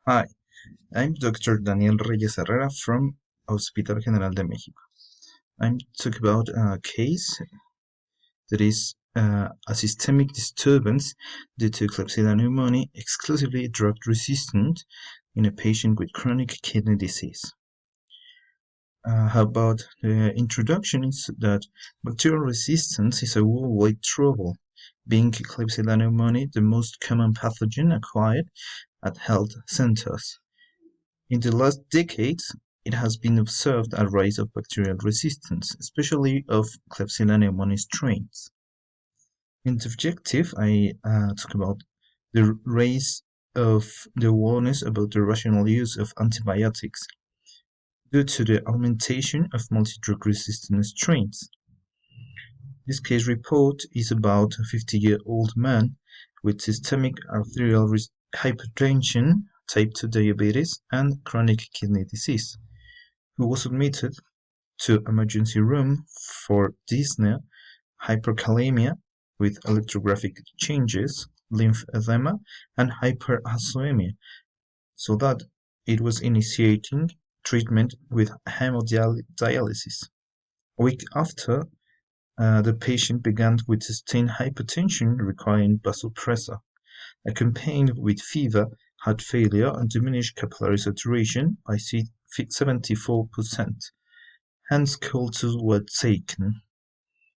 Hi, I'm Dr. Daniel Reyes Herrera from Hospital General de México. I'm talking about a case that is a systemic disturbance due to Klebsiella pneumoniae exclusively drug resistant in a patient with chronic kidney disease. How about the introduction is that bacterial resistance is a worldwide trouble, being Klebsiella pneumoniae the most common pathogen acquired at health centers. In the last decades, it has been observed a rise of bacterial resistance, especially of Klebsiella pneumoniae strains. In the objective, I talk about the rise of the awareness about the rational use of antibiotics due to the augmentation of multi-drug resistant strains. This case report is about a 50-year-old man with systemic arterial hypertension, type 2 diabetes, and chronic kidney disease, who was admitted to emergency room for dyspnea, hyperkalemia with electrographic changes, lymphedema, and hyperosmolemia, so that it was initiating treatment with hemodialysis. A week after, the patient began with sustained hypertension requiring vasopressor, accompanied with fever, heart failure, and diminished capillary saturation by 74%. Hence, cultures were taken,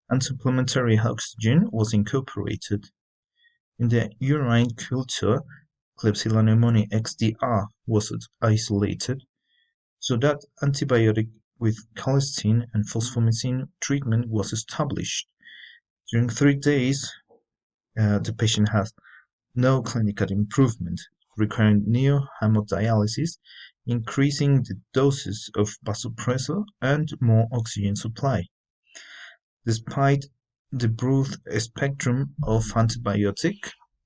and supplementary oxygen was incorporated. In the urine culture, Klebsiella pneumoniae XDR was isolated, so that antibiotic with colistin and fosfomycin treatment was established. During 3 days, the patient had no clinical improvement, requiring new hemodialysis, increasing the doses of vasopressor and more oxygen supply. Despite the broad spectrum of antibiotic,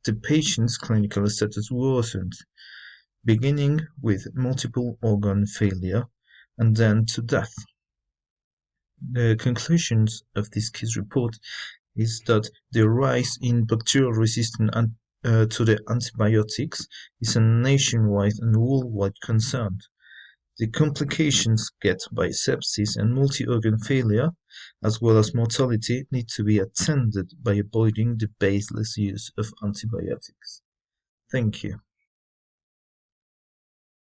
the patient's clinical status worsened, beginning with multiple organ failure and then to death. The conclusions of this case report is that the rise in bacterial resistance to the antibiotics is a nationwide and worldwide concern. The complications get by sepsis and multi-organ failure, as well as mortality, need to be attended by avoiding the baseless use of antibiotics. Thank you.